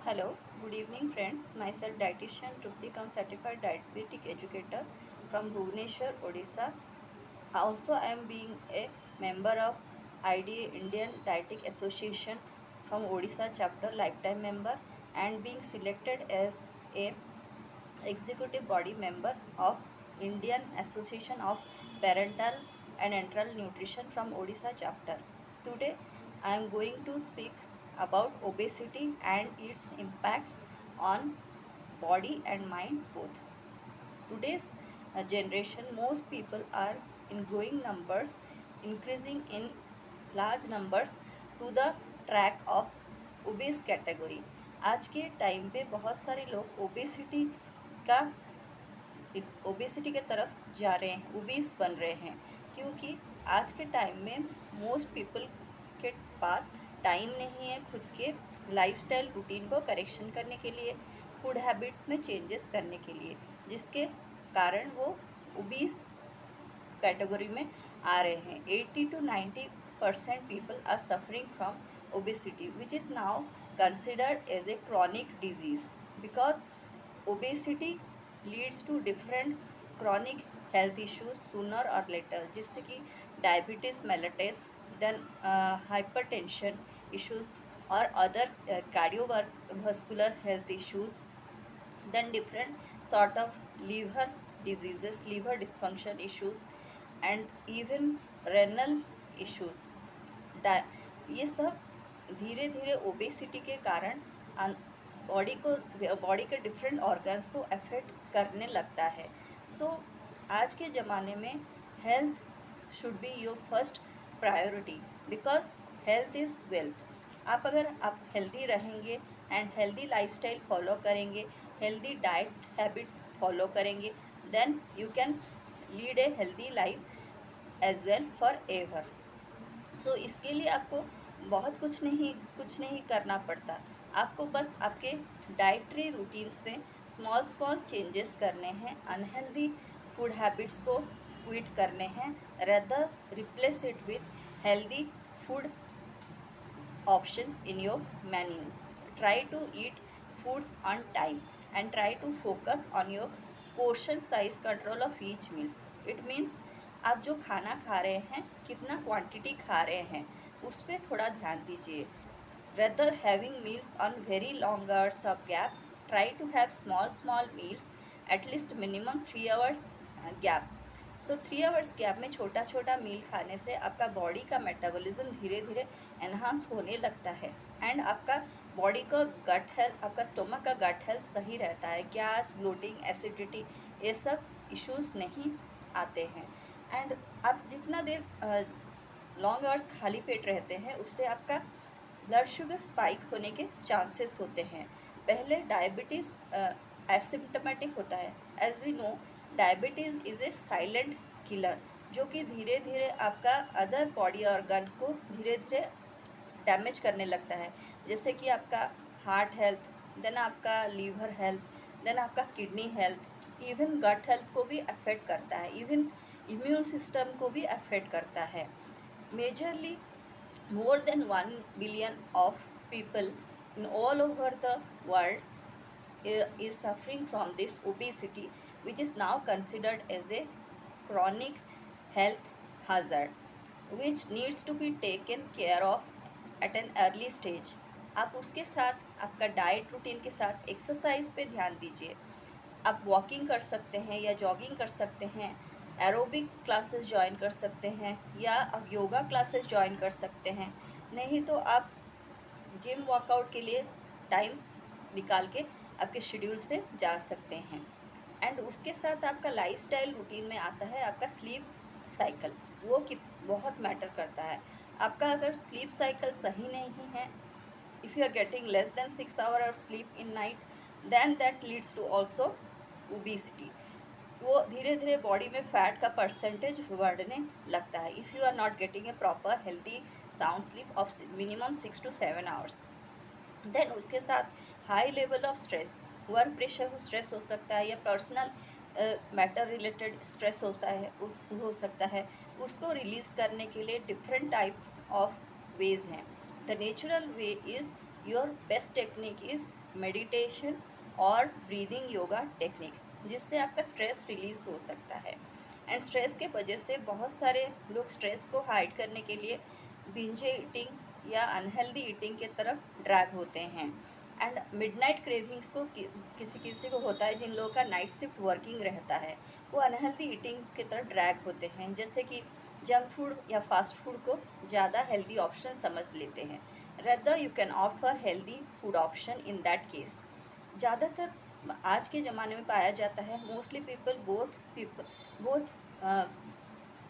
Hello, good evening friends. Myself dietitian Trupti Kam certified diabetic educator from Bhubaneswar, Odisha. Also I am being a member of IDA Indian Dietetic Association from Odisha chapter lifetime member and being selected as a executive body member of Indian Association of Parental and Enteral Nutrition from Odisha chapter. Today I am going to speak about obesity and its impacts on body and mind both. Today's generation, most people are in growing numbers, increasing in large numbers to the track of obese category. आज के time पे बहुत सारे लोग का obesity के तरफ जा रहे हैं, ओबीस बन रहे हैं, क्योंकि आज के टाइम में मोस्ट पीपल के पास टाइम नहीं है खुद के लाइफस्टाइल रूटीन को करेक्शन करने के लिए, फूड हैबिट्स में चेंजेस करने के लिए, जिसके कारण वो ओबीस कैटेगरी में आ रहे हैं. 80 to 90% people are suffering from obesity which is now considered as a chronic disease because obesity leads to different chronic health issues sooner और लेटर, जिससे कि diabetes mellitus, then hypertension issues और other cardiovascular health issues, then different sort of liver diseases, liver dysfunction issues and even renal issues. ये सब धीरे धीरे obesity के कारण बॉडी के डिफरेंट ऑर्गन्स को अफेक्ट करने लगता है. आज के ज़माने में health should be your first priority because health is wealth. अगर आप हेल्दी रहेंगे एंड हेल्दी लाइफस्टाइल फॉलो करेंगे, हेल्दी डाइट हैबिट्स फॉलो करेंगे, then you can lead a healthy life as well forever. इसके लिए आपको बहुत कुछ नहीं करना पड़ता. आपको बस आपके डाइटरी रूटीन्स में स्मॉल स्मॉल चेंजेस करने हैं, अनहेल्दी फूड हैबिट्स को क्विट करने हैं, rather replace it with healthy food options in your menu. Try to eat foods on time and try to focus on your portion size control of each meals. It means आप जो खाना खा रहे हैं, कितना quantity खा रहे हैं, उस पर थोड़ा ध्यान दीजिए. Rather having meals on very long hours of gap, try to have small meals at least minimum 3 hours gap. 3 hours gap में छोटा छोटा मील खाने से आपका बॉडी का मेटाबॉलिज्म धीरे धीरे एनहांस होने लगता है एंड आपका बॉडी का गट हेल्थ, आपका स्टोमक का गट हेल्थ सही रहता है. गैस, ब्लोटिंग, एसिडिटी, ये सब इश्यूज नहीं आते हैं. एंड आप जितना देर लॉन्ग आवर्स खाली पेट रहते हैं, उससे आपका ब्लड शुगर स्पाइक होने के चांसेस होते हैं. पहले डायबिटीज़ एसिम्प्टोमेटिक होता है. As we know, diabetes is a silent killer, जो कि धीरे धीरे आपका अदर बॉडी ऑर्गन्स को धीरे धीरे डैमेज करने लगता है, जैसे कि आपका हार्ट हेल्थ, देन आपका लीवर हेल्थ, देन आपका kidney health, even gut health को भी अफेक्ट करता है, इवन इम्यून सिस्टम को भी अफेक्ट करता है. Majorly more than 1 billion of people in all over the world is suffering from this obesity, which is now considered as a chronic health hazard, which needs to be taken care of at an early stage. आप उसके साथ आपका diet routine के साथ exercise पे ध्यान दीजिए. आप वॉकिंग कर सकते हैं या जॉगिंग कर सकते हैं, एरोबिक क्लासेस ज्वाइन कर सकते हैं, या आप योगा क्लासेस ज्वाइन कर सकते हैं. नहीं तो आप जिम वर्कआउट के लिए टाइम निकाल के आपके शेड्यूल से जा सकते हैं. एंड उसके साथ आपका लाइफस्टाइल रूटीन में आता है आपका स्लीप साइकिल. वो बहुत मैटर करता है. आपका अगर स्लीप साइकिल सही नहीं है, if you are getting less than 6 hour of sleep in night, then that leads to also obesity. वो धीरे धीरे बॉडी में फैट का परसेंटेज बढ़ने लगता है. If you are not getting a proper healthy sound sleep of minimum 6 to 7 hours, then उसके साथ high level of stress, work pressure stress हो सकता है, या पर्सनल मैटर रिलेटेड स्ट्रेस हो सकता है. उसको रिलीज़ करने के लिए डिफरेंट टाइप्स ऑफ वेज हैं. The natural way is, your best technique is meditation और ब्रीदिंग योगा टेक्निक, जिससे आपका स्ट्रेस रिलीज हो सकता है। एंड स्ट्रेस के वजह से बहुत सारे लोग स्ट्रेस को हाइड करने के लिए बिंज ईटिंग या अनहेल्दी ईटिंग की तरफ ड्रैग होते हैं। एंड मिडनाइट क्रेविंग्स को किसी किसी को होता है, जिन लोगों का नाइट शिफ्ट वर्किंग रहता है, वो अनहेल्दी ईटिंग की तरफ ड्रैग होते हैं, जैसे कि जंक फूड या फास्ट फूड को ज़्यादा हेल्दी ऑप्शन समझ लेते हैं। Rather you can opt for healthy food option in that case. ज़्यादातर आज के ज़माने में पाया जाता है, mostly people both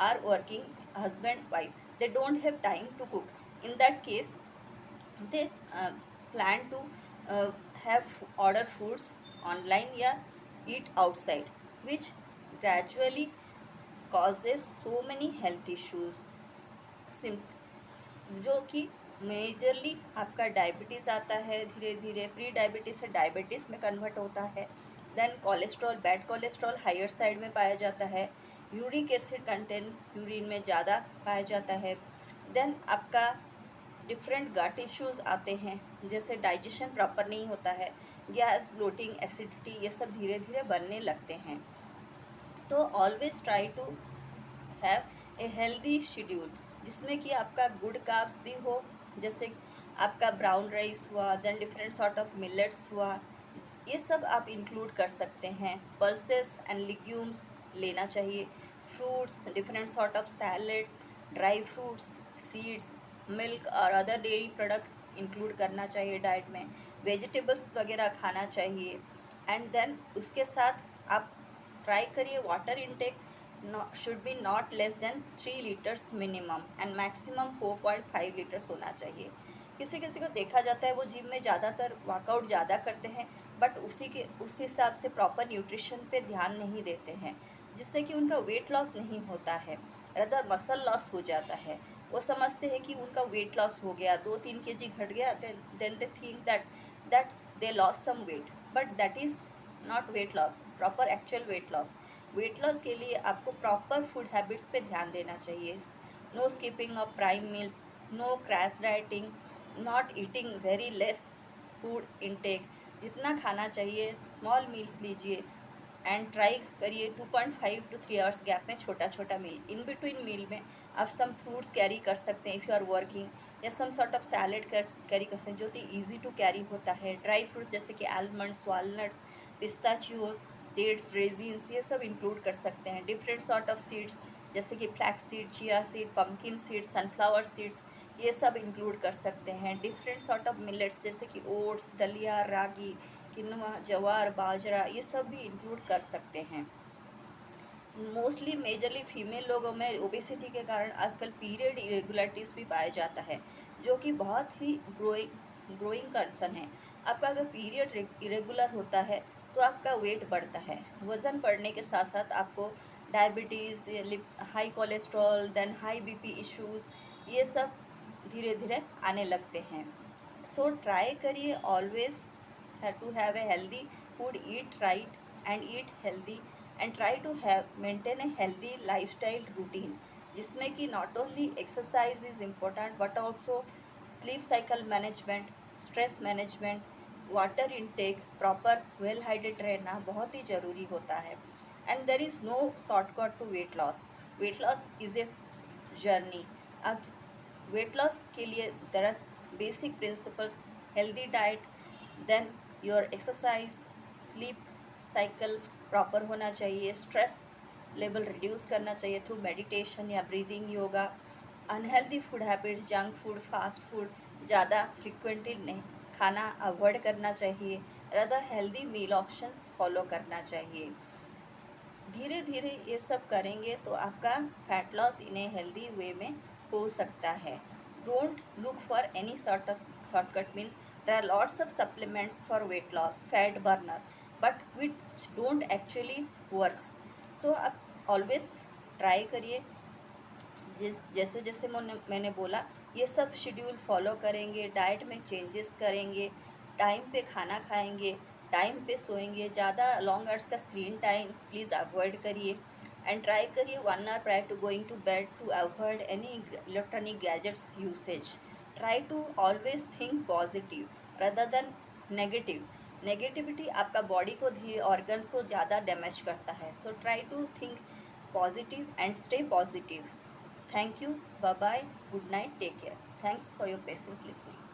are working, husband wife, they don't have time to cook. In that case, they plan to uh, have order foods online या eat outside, which gradually causes so many health issues, जो कि majorly आपका diabetes आता है, धीरे धीरे pre diabetes से diabetes में कन्वर्ट होता है। Then cholesterol, bad cholesterol higher side में पाया जाता है। यूरिक एसिड कंटेंट यूरिन में ज़्यादा पाया जाता है। देन आपका डिफरेंट गट इश्यूज आते हैं, जैसे डाइजेशन प्रॉपर नहीं होता है, गैस, ब्लोटिंग, एसिडिटी, ये सब धीरे धीरे बनने लगते हैं। तो always try to have a healthy schedule, जिसमें कि आपका गुड कार्ब्स भी हो, जैसे आपका ब्राउन राइस हुआ, then different sort of millets हुआ, ये सब आप इंक्लूड कर सकते हैं। पल्सेस एंड लिग्यूम्स लेना चाहिए, fruits, different sort of salads, dry fruits, seeds, milk और अदर डेयरी प्रोडक्ट्स इंक्लूड करना चाहिए डाइट में, वेजिटेबल्स वगैरह खाना चाहिए। एंड देन उसके साथ आप ट्राई करिए water intake should be not less than 3 litres minimum and maximum 4.5 litres होना चाहिए। किसी किसी को देखा जाता है वो जिम में ज़्यादातर वर्कआउट ज़्यादा करते हैं, बट उस हिसाब से प्रॉपर न्यूट्रिशन पे ध्यान नहीं देते हैं, जिससे कि उनका वेट लॉस नहीं होता है, रदर मसल लॉस हो जाता है। वो समझते हैं कि उनका वेट लॉस हो गया, 2-3 kg घट गया, then they think that they loss some weight, but that is not weight loss, proper actual weight loss. Weight loss के लिए आपको प्रॉपर फूड हैबिट्स पे ध्यान देना चाहिए। No skipping of prime meals, no crash dieting, not eating very less food intake, जितना खाना चाहिए स्मॉल मील्स लीजिए। एंड ट्राई करिए 2.5 to 3 आवर्स गैप में छोटा छोटा मील, इन बिटवीन मील में आप सम फ्रूट्स कैरी कर सकते हैं इफ़ यू आर वर्किंग, या some sort of salad carry कर सकते हैं जो कि ईजी टू कैरी होता है। ड्राई फ्रूट्स जैसे कि आलमंड्स, वालनट्स, पिस्ताचियोज, डेट्स, रेजिन्स, ये सब इंक्लूड कर सकते हैं। डिफरेंट सॉर्ट ऑफ सीड्स जैसे कि flax seed, chia seed, pumpkin seed, sunflower seeds, ये सब इंक्लूड कर सकते हैं। डिफरेंट सॉर्ट ऑफ मिलेट्स जैसे कि ओट्स, दलिया, रागी, किनुआ, जवार, बाजरा, ये सब भी इंक्लूड कर सकते हैं। मोस्टली मेजरली फीमेल लोगों में ओबेसिटी के कारण आजकल पीरियड इरेगुलरिटीज़ भी पाया जाता है, जो कि बहुत ही ग्रोइंग कंसर्न है। आपका अगर पीरियड इरेगुलर होता है तो आपका वेट बढ़ता है, वज़न बढ़ने के साथ साथ आपको diabetes, high cholesterol, then high BP issues, ये सब धीरे धीरे आने लगते हैं। सो ट्राई करिए always to have a healthy food, eat right and eat healthy, and try to have maintain a healthy lifestyle routine, जिसमें कि not only exercise is important but also sleep cycle management, stress management, water intake, proper well hydrated रहना बहुत ही ज़रूरी होता है। And there is no shortcut to weight loss. Weight loss is a journey. अब weight loss के लिए there are basic principles, healthy diet, then your exercise, sleep cycle proper होना चाहिए, स्ट्रेस लेवल रिड्यूस करना चाहिए थ्रू मेडिटेशन या breathing yoga, unhealthy food habits, junk food, fast food ज़्यादा frequently नहीं खाना अवॉइड करना चाहिए, rather healthy meal options follow करना चाहिए। धीरे धीरे ये सब करेंगे तो आपका fat loss in a healthy way में हो सकता है। Don't look for any sort of shortcut, means there are lots of supplements for weight loss, fat burner, but which don't actually works. So आप ऑलवेज ट्राई करिए, जैसे जैसे मैंने बोला, ये सब शेड्यूल फॉलो करेंगे, डाइट में चेंजेस करेंगे, टाइम पे खाना खाएंगे, टाइम पे सोएंगे, ज़्यादा लॉन्ग आवर्स का स्क्रीन टाइम प्लीज़ अवॉइड करिए। एंड ट्राई करिए 1 hour prior to going to bed to avoid any electronic gadgets usage. Try to always think positive rather than negative negativity आपका बॉडी को धीरे organs को ज़्यादा damage करता है. So try to think positive and stay positive. Thank you. Bye bye. Good night. Take care. Thanks for your patience listening.